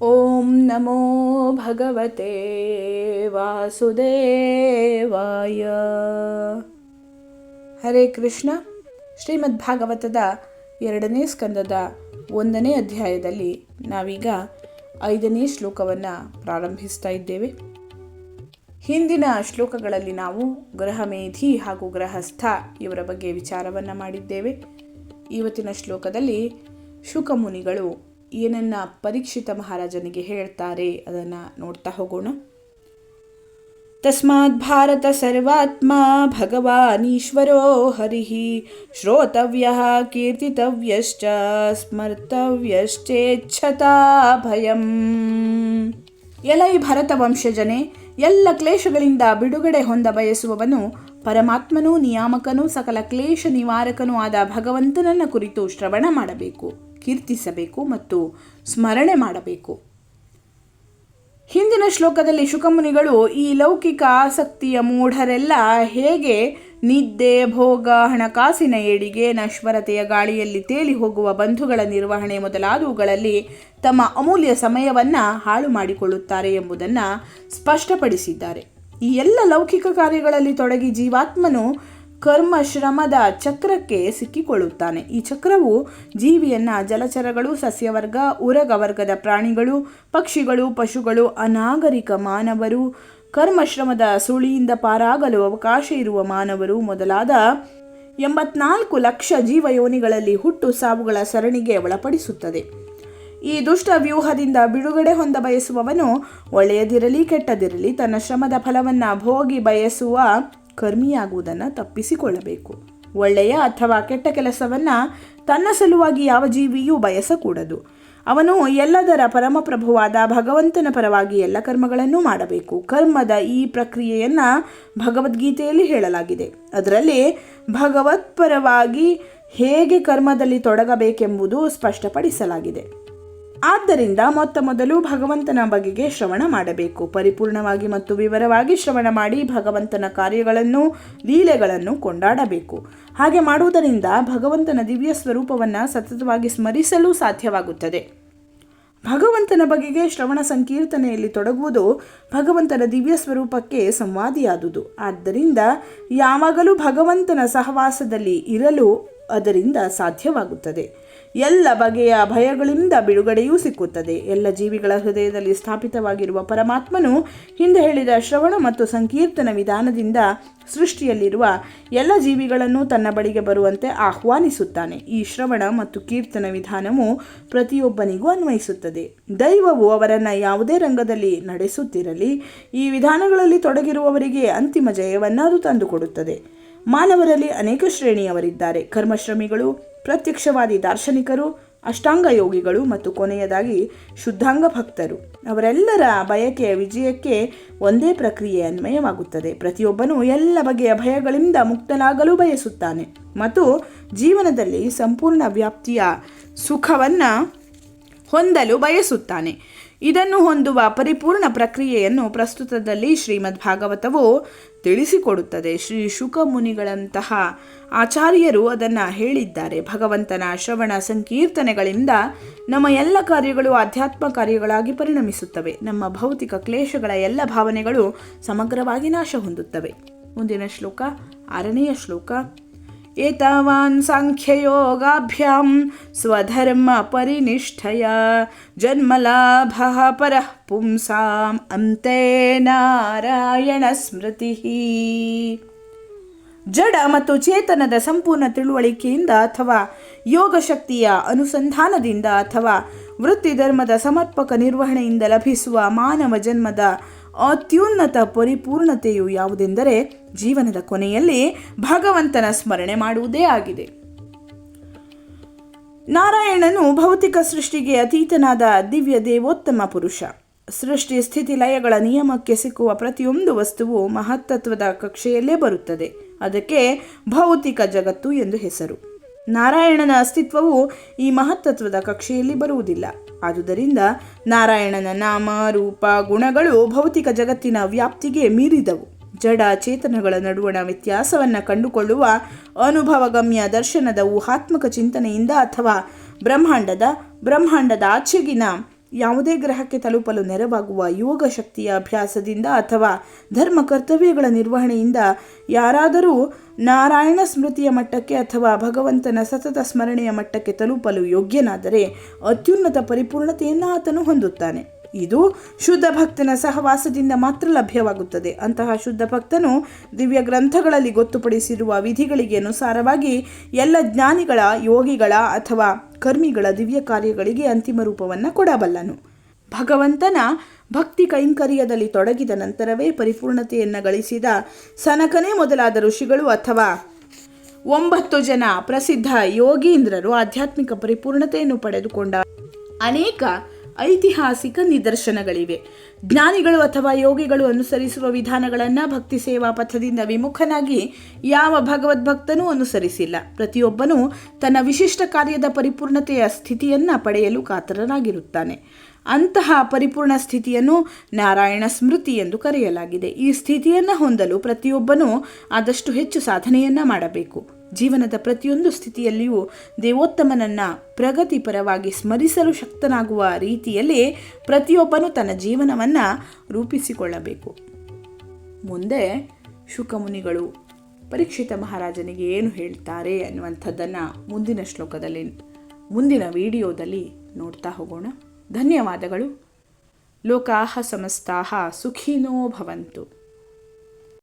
ಓಂ ನಮೋ ಭಗವತೆ ವಾಸುದೇವಾಯ. ಹರೇ ಕೃಷ್ಣ. ಶ್ರೀಮದ್ ಭಾಗವತದ 2ನೇ ಸ್ಕಂದದ 1ನೇ ಅಧ್ಯಾಯದಲ್ಲಿ ನಾವೀಗ 5ನೇ ಶ್ಲೋಕವನ್ನು ಪ್ರಾರಂಭಿಸ್ತಾ ಇದ್ದೇವೆ. ಹಿಂದಿನ ಶ್ಲೋಕಗಳಲ್ಲಿ ನಾವು ಗೃಹಮೇಧಿ ಹಾಗೂ ಗೃಹಸ್ಥ ಇವರ ಬಗ್ಗೆ ವಿಚಾರವನ್ನು ಮಾಡಿದ್ದೇವೆ. ಇವತ್ತಿನ ಶ್ಲೋಕದಲ್ಲಿ ಶುಕಮುನಿಗಳು ಏನನ್ನ ಪರೀಕ್ಷಿತ ಮಹಾರಾಜನಿಗೆ ಹೇಳ್ತಾರೆ ಅದನ್ನು ನೋಡ್ತಾ ಹೋಗೋಣ. ತಸ್ಮಾತ್ ಭಾರತ ಸರ್ವಾತ್ಮ ಭಗವಾನೀಶ್ವರೋ ಹರಿಃ ಶ್ರೋತವ್ಯಃ ಕೀರ್ತಿತವ್ಯಶ್ಚ ಸ್ಮರ್ತವ್ಯಶ್ಚೇಚ್ಛತಾ ಭಯಂ. ಎಲೈ ಭರತ ವಂಶಜನೆ, ಎಲ್ಲ ಕ್ಲೇಶಗಳಿಂದ ಬಿಡುಗಡೆ ಹೊಂದ ಬಯಸುವವನು ಪರಮಾತ್ಮನೂ ನಿಯಾಮಕನೂ ಸಕಲ ಕ್ಲೇಶ ನಿವಾರಕನೂ ಆದ ಭಗವಂತನನ್ನ ಕುರಿತು ಶ್ರವಣ ಮಾಡಬೇಕು, ಕೀರ್ತಿಸಬೇಕು ಮತ್ತು ಸ್ಮರಣೆ ಮಾಡಬೇಕು. ಹಿಂದಿನ ಶ್ಲೋಕದಲ್ಲಿ ಶುಕಮುನಿಗಳು ಈ ಲೌಕಿಕ ಆಸಕ್ತಿಯ ಮೂಢರೆಲ್ಲ ಹೇಗೆ ನಿದ್ದೆ, ಭೋಗ, ಹಣಕಾಸಿನ ಏಡಿಗೆ, ನಶ್ವರತೆಯ ಗಾಳಿಯಲ್ಲಿ ತೇಲಿ ಹೋಗುವ ಬಂಧುಗಳ ನಿರ್ವಹಣೆ ಮೊದಲಾದವುಗಳಲ್ಲಿ ತಮ್ಮ ಅಮೂಲ್ಯ ಸಮಯವನ್ನು ಹಾಳು ಮಾಡಿಕೊಳ್ಳುತ್ತಾರೆ ಎಂಬುದನ್ನು ಸ್ಪಷ್ಟಪಡಿಸಿದ್ದಾರೆ. ಈ ಎಲ್ಲ ಲೌಕಿಕ ಕಾರ್ಯಗಳಲ್ಲಿ ತೊಡಗಿ ಜೀವಾತ್ಮನು ಕರ್ಮ ಶ್ರಮದ ಚಕ್ರಕ್ಕೆ ಸಿಕ್ಕಿಕೊಳ್ಳುತ್ತಾನೆ. ಈ ಚಕ್ರವು ಜೀವಿಯನ್ನು ಜಲಚರಗಳು, ಸಸ್ಯವರ್ಗ, ಉರಗವರ್ಗದ ಪ್ರಾಣಿಗಳು, ಪಕ್ಷಿಗಳು, ಪಶುಗಳು, ಅನಾಗರಿಕ ಮಾನವರು, ಕರ್ಮಶ್ರಮದ ಸುಳಿಯಿಂದ ಪಾರಾಗಲು ಅವಕಾಶ ಇರುವ ಮಾನವರು ಮೊದಲಾದ 84 ಲಕ್ಷ ಜೀವಯೋನಿಗಳಲ್ಲಿ ಹುಟ್ಟು ಸಾವುಗಳ ಸರಣಿಗೆ ಒಳಪಡಿಸುತ್ತದೆ. ಈ ದುಷ್ಟ ವ್ಯೂಹದಿಂದ ಬಿಡುಗಡೆ ಹೊಂದ ಬಯಸುವವನು ಒಳ್ಳೆಯದಿರಲಿ ಕೆಟ್ಟದಿರಲಿ ತನ್ನ ಶ್ರಮದ ಫಲವನ್ನು ಭೋಗಿ ಬಯಸುವ ಕರ್ಮಿಯಾಗುವುದನ್ನು ತಪ್ಪಿಸಿಕೊಳ್ಳಬೇಕು. ಒಳ್ಳೆಯ ಅಥವಾ ಕೆಟ್ಟ ಕೆಲಸವನ್ನು ತನ್ನ ಸಲುವಾಗಿ ಯಾವ ಜೀವಿಯೂ ಬಯಸಕೂಡದು. ಅವನು ಎಲ್ಲದರ ಪರಮಪ್ರಭುವಾದ ಭಗವಂತನ ಪರವಾಗಿ ಎಲ್ಲ ಕರ್ಮಗಳನ್ನು ಮಾಡಬೇಕು. ಕರ್ಮದ ಈ ಪ್ರಕ್ರಿಯೆಯನ್ನು ಭಗವದ್ಗೀತೆಯಲ್ಲಿ ಹೇಳಲಾಗಿದೆ. ಅದರಲ್ಲಿ ಭಗವತ್ಪರವಾಗಿ ಹೇಗೆ ಕರ್ಮದಲ್ಲಿ ತೊಡಗಬೇಕೆಂಬುದು ಸ್ಪಷ್ಟಪಡಿಸಲಾಗಿದೆ. ಆದ್ದರಿಂದ ಮೊದಲು ಭಗವಂತನ ಬಗೆಗೆ ಶ್ರವಣ ಮಾಡಬೇಕು. ಪರಿಪೂರ್ಣವಾಗಿ ಮತ್ತು ವಿವರವಾಗಿ ಶ್ರವಣ ಮಾಡಿ ಭಗವಂತನ ಕಾರ್ಯಗಳನ್ನು, ಲೀಲೆಗಳನ್ನು ಕೊಂಡಾಡಬೇಕು. ಹಾಗೆ ಮಾಡುವುದರಿಂದ ಭಗವಂತನ ದಿವ್ಯ ಸ್ವರೂಪವನ್ನು ಸತತವಾಗಿ ಸ್ಮರಿಸಲು ಸಾಧ್ಯವಾಗುತ್ತದೆ. ಭಗವಂತನ ಬಗೆಗೆ ಶ್ರವಣ ಸಂಕೀರ್ತನೆಯಲ್ಲಿ ತೊಡಗುವುದು ಭಗವಂತನ ದಿವ್ಯ ಸ್ವರೂಪಕ್ಕೆ ಸಂವಾದಿಯಾದುದು. ಆದ್ದರಿಂದ ಯಾವಾಗಲೂ ಭಗವಂತನ ಸಹವಾಸದಲ್ಲಿ ಇರಲು ಅದರಿಂದ ಸಾಧ್ಯವಾಗುತ್ತದೆ. ಎಲ್ಲ ಬಗೆಯ ಭಯಗಳಿಂದ ಬಿಡುಗಡೆಯೂ ಸಿಕ್ಕುತ್ತದೆ. ಎಲ್ಲ ಜೀವಿಗಳ ಹೃದಯದಲ್ಲಿ ಸ್ಥಾಪಿತವಾಗಿರುವ ಪರಮಾತ್ಮನು ಹಿಂದೆ ಹೇಳಿದ ಶ್ರವಣ ಮತ್ತು ಸಂಕೀರ್ತನ ವಿಧಾನದಿಂದ ಸೃಷ್ಟಿಯಲ್ಲಿರುವ ಎಲ್ಲ ಜೀವಿಗಳನ್ನು ತನ್ನ ಬಳಿಗೆ ಬರುವಂತೆ ಆಹ್ವಾನಿಸುತ್ತಾನೆ. ಈ ಶ್ರವಣ ಮತ್ತು ಕೀರ್ತನ ವಿಧಾನವು ಪ್ರತಿಯೊಬ್ಬನಿಗೂ ಅನ್ವಯಿಸುತ್ತದೆ. ದೈವವು ಅವರನ್ನು ಯಾವುದೇ ರಂಗದಲ್ಲಿ ನಡೆಸುತ್ತಿರಲಿ, ಈ ವಿಧಾನಗಳಲ್ಲಿ ತೊಡಗಿರುವವರಿಗೆ ಅಂತಿಮ ಜಯವನ್ನು ಅದು ತಂದುಕೊಡುತ್ತದೆ. ಮಾನವರಲ್ಲಿ ಅನೇಕ ಶ್ರೇಣಿಯವರಿದ್ದಾರೆ. ಕರ್ಮಶ್ರಮಿಗಳು, ಪ್ರತ್ಯಕ್ಷವಾದಿ ದಾರ್ಶನಿಕರು, ಅಷ್ಟಾಂಗ ಯೋಗಿಗಳು ಮತ್ತು ಕೊನೆಯದಾಗಿ ಶುದ್ಧಾಂಗ ಭಕ್ತರು. ಅವರೆಲ್ಲರ ಬಯಕೆಯ ವಿಜಯಕ್ಕೆ ಒಂದೇ ಪ್ರಕ್ರಿಯೆ ಅನ್ವಯವಾಗುತ್ತದೆ. ಪ್ರತಿಯೊಬ್ಬನೂ ಎಲ್ಲ ಬಗೆಯ ಭಯಗಳಿಂದ ಮುಕ್ತನಾಗಲು ಬಯಸುತ್ತಾನೆ ಮತ್ತು ಜೀವನದಲ್ಲಿ ಸಂಪೂರ್ಣ ವ್ಯಾಪ್ತಿಯ ಸುಖವನ್ನು ಹೊಂದಲು ಬಯಸುತ್ತಾನೆ. ಇದನ್ನು ಹೊಂದುವ ಪರಿಪೂರ್ಣ ಪ್ರಕ್ರಿಯೆಯನ್ನು ಪ್ರಸ್ತುತದಲ್ಲಿ ಶ್ರೀಮದ್ ಭಾಗವತವು ತಿಳಿಸಿಕೊಡುತ್ತದೆ. ಶ್ರೀ ಶುಕಮುನಿಗಳಂತಹ ಆಚಾರ್ಯರು ಅದನ್ನು ಹೇಳಿದ್ದಾರೆ. ಭಗವಂತನ ಶ್ರವಣ ಸಂಕೀರ್ತನೆಗಳಿಂದ ನಮ್ಮ ಎಲ್ಲ ಕಾರ್ಯಗಳು ಆಧ್ಯಾತ್ಮ ಕಾರ್ಯಗಳಾಗಿ ಪರಿಣಮಿಸುತ್ತವೆ. ನಮ್ಮ ಭೌತಿಕ ಕ್ಲೇಶಗಳ ಎಲ್ಲ ಭಾವನೆಗಳು ಸಮಗ್ರವಾಗಿ ನಾಶ ಹೊಂದುತ್ತವೆ. ಮುಂದಿನ ಶ್ಲೋಕ 6ನೆಯ ಶ್ಲೋಕ. ಏತಾವಾನ್ ಸಾಂಖ್ಯಯೋಗಾಭ್ಯಾಂ ಸ್ವಧರ್ಮ ಪರಿನಿಷ್ಠಯ ಜನ್ಮಲಾಭಃ ಪರಃ ಪುಂಸಾಂ ಅಂತೆ ನಾರಾಯಣ ಸ್ಮೃತಿ. ಜಡ ಮತ್ತು ಚೇತನದ ಸಂಪೂರ್ಣ ತಿಳುವಳಿಕೆಯಿಂದ ಅಥವಾ ಯೋಗ ಶಕ್ತಿಯ ಅನುಸಂಧಾನದಿಂದ ಅಥವಾ ವೃತ್ತಿ ಧರ್ಮದ ಸಮರ್ಪಕ ನಿರ್ವಹಣೆಯಿಂದ ಲಭಿಸುವ ಮಾನವ ಜನ್ಮದ ಅತ್ಯುನ್ನತ ಪರಿಪೂರ್ಣತೆಯು ಯಾವುದೆಂದರೆ ಜೀವನದ ಕೊನೆಯಲ್ಲಿ ಭಗವಂತನ ಸ್ಮರಣೆ ಮಾಡುವುದೇ ಆಗಿದೆ. ನಾರಾಯಣನು ಭೌತಿಕ ಸೃಷ್ಟಿಗೆ ಅತೀತನಾದ ದಿವ್ಯ ದೇವೋತ್ತಮ ಪುರುಷ. ಸೃಷ್ಟಿ ಸ್ಥಿತಿ ಲಯಗಳ ನಿಯಮಕ್ಕೆ ಸಿಕ್ಕುವ ಪ್ರತಿಯೊಂದು ವಸ್ತುವು ಮಹತ್ತತ್ವದ ಕಕ್ಷೆಯಲ್ಲೇ ಬರುತ್ತದೆ. ಅದಕ್ಕೆ ಭೌತಿಕ ಜಗತ್ತು ಎಂದು ಹೆಸರು. ನಾರಾಯಣನ ಅಸ್ತಿತ್ವವು ಈ ಮಹತ್ತತ್ವದ ಕಕ್ಷೆಯಲ್ಲಿ ಬರುವುದಿಲ್ಲ. ಆದುದರಿಂದ ನಾರಾಯಣನ ನಾಮ, ರೂಪ, ಗುಣಗಳು ಭೌತಿಕ ಜಗತ್ತಿನ ವ್ಯಾಪ್ತಿಗೆ ಮೀರಿದವು. ಜಡ ಚೇತನಗಳ ನಡುವಣ ವ್ಯತ್ಯಾಸವನ್ನು ಕಂಡುಕೊಳ್ಳುವ ಅನುಭವಗಮ್ಯ ದರ್ಶನದ ಊಹಾತ್ಮಕ ಚಿಂತನೆಯಿಂದ ಅಥವಾ ಬ್ರಹ್ಮಾಂಡದ ಆಚೆಗಿನ ಯಾವುದೇ ಗ್ರಹಕ್ಕೆ ತಲುಪಲು ನೆರವಾಗುವ ಯೋಗ ಶಕ್ತಿಯ ಅಭ್ಯಾಸದಿಂದ ಅಥವಾ ಧರ್ಮ ಕರ್ತವ್ಯಗಳ ನಿರ್ವಹಣೆಯಿಂದ ಯಾರಾದರೂ ನಾರಾಯಣ ಸ್ಮೃತಿಯ ಮಟ್ಟಕ್ಕೆ ಅಥವಾ ಭಗವಂತನ ಸತತ ಸ್ಮರಣೆಯ ಮಟ್ಟಕ್ಕೆ ತಲುಪಲು ಯೋಗ್ಯನಾದರೆ ಅತ್ಯುನ್ನತ ಪರಿಪೂರ್ಣತೆಯನ್ನು ಆತನು ಹೊಂದುತ್ತಾನೆ. ಇದು ಶುದ್ಧ ಭಕ್ತನ ಸಹವಾಸದಿಂದ ಮಾತ್ರ ಲಭ್ಯವಾಗುತ್ತದೆ. ಅಂತಹ ಶುದ್ಧ ಭಕ್ತನು ದಿವ್ಯ ಗ್ರಂಥಗಳಲ್ಲಿ ಗೊತ್ತುಪಡಿಸಿರುವ ವಿಧಿಗಳಿಗೆ ಅನುಸಾರವಾಗಿ ಎಲ್ಲ ಜ್ಞಾನಿಗಳ, ಯೋಗಿಗಳ ಅಥವಾ ಕರ್ಮಿಗಳ ದಿವ್ಯ ಕಾರ್ಯಗಳಿಗೆ ಅಂತಿಮ ರೂಪವನ್ನು ಕೊಡಬಲ್ಲನು. ಭಗವಂತನ ಭಕ್ತಿ ಕೈಂಕರ್ಯದಲ್ಲಿ ತೊಡಗಿದ ನಂತರವೇ ಪರಿಪೂರ್ಣತೆಯನ್ನು ಗಳಿಸಿದ ಸನಕನೇ ಮೊದಲಾದ ಋಷಿಗಳು ಅಥವಾ 9 ಜನ ಪ್ರಸಿದ್ಧ ಯೋಗೀಂದ್ರರು ಆಧ್ಯಾತ್ಮಿಕ ಪರಿಪೂರ್ಣತೆಯನ್ನು ಪಡೆದುಕೊಂಡ ಅನೇಕ ಐತಿಹಾಸಿಕ ನಿದರ್ಶನಗಳಿವೆ. ಜ್ಞಾನಿಗಳು ಅಥವಾ ಯೋಗಿಗಳು ಅನುಸರಿಸುವ ವಿಧಾನಗಳನ್ನು ಭಕ್ತಿ ಸೇವಾ ಪಥದಿಂದ ವಿಮುಖನಾಗಿ ಯಾವ ಭಗವದ್ಭಕ್ತನೂ ಅನುಸರಿಸಿಲ್ಲ. ಪ್ರತಿಯೊಬ್ಬನೂ ತನ್ನ ವಿಶಿಷ್ಟ ಕಾರ್ಯದ ಪರಿಪೂರ್ಣತೆಯ ಸ್ಥಿತಿಯನ್ನು ಪಡೆಯಲು ಕಾತರನಾಗಿರುತ್ತಾನೆ. ಅಂತಹ ಪರಿಪೂರ್ಣ ಸ್ಥಿತಿಯನ್ನು ನಾರಾಯಣ ಸ್ಮೃತಿ ಎಂದು ಕರೆಯಲಾಗಿದೆ. ಈ ಸ್ಥಿತಿಯನ್ನು ಹೊಂದಲು ಪ್ರತಿಯೊಬ್ಬನೂ ಆದಷ್ಟು ಹೆಚ್ಚು ಸಾಧನೆಯನ್ನು ಮಾಡಬೇಕು. ಜೀವನದ ಪ್ರತಿಯೊಂದು ಸ್ಥಿತಿಯಲ್ಲಿಯೂ ದೇವೋತ್ತಮನನ್ನು ಪ್ರಗತಿಪರವಾಗಿ ಸ್ಮರಿಸಲು ಶಕ್ತನಾಗುವ ರೀತಿಯಲ್ಲಿ ಪ್ರತಿಯೊಬ್ಬನೂ ತನ್ನ ಜೀವನವನ್ನು ರೂಪಿಸಿಕೊಳ್ಳಬೇಕು. ಮುಂದೆ ಶುಕಮುನಿಗಳು ಪರೀಕ್ಷಿತ ಮಹಾರಾಜನಿಗೆ ಏನು ಹೇಳ್ತಾರೆ ಅನ್ನುವಂಥದ್ದನ್ನು ಮುಂದಿನ ಶ್ಲೋಕದಲ್ಲಿ, ಮುಂದಿನ ವಿಡಿಯೋದಲ್ಲಿ ನೋಡ್ತಾ ಹೋಗೋಣ. ಧನ್ಯವಾದಗಳು. ಲೋಕಾಹ ಸಮಸ್ತಾಹ ಸುಖಿನೋ ಭವಂತು.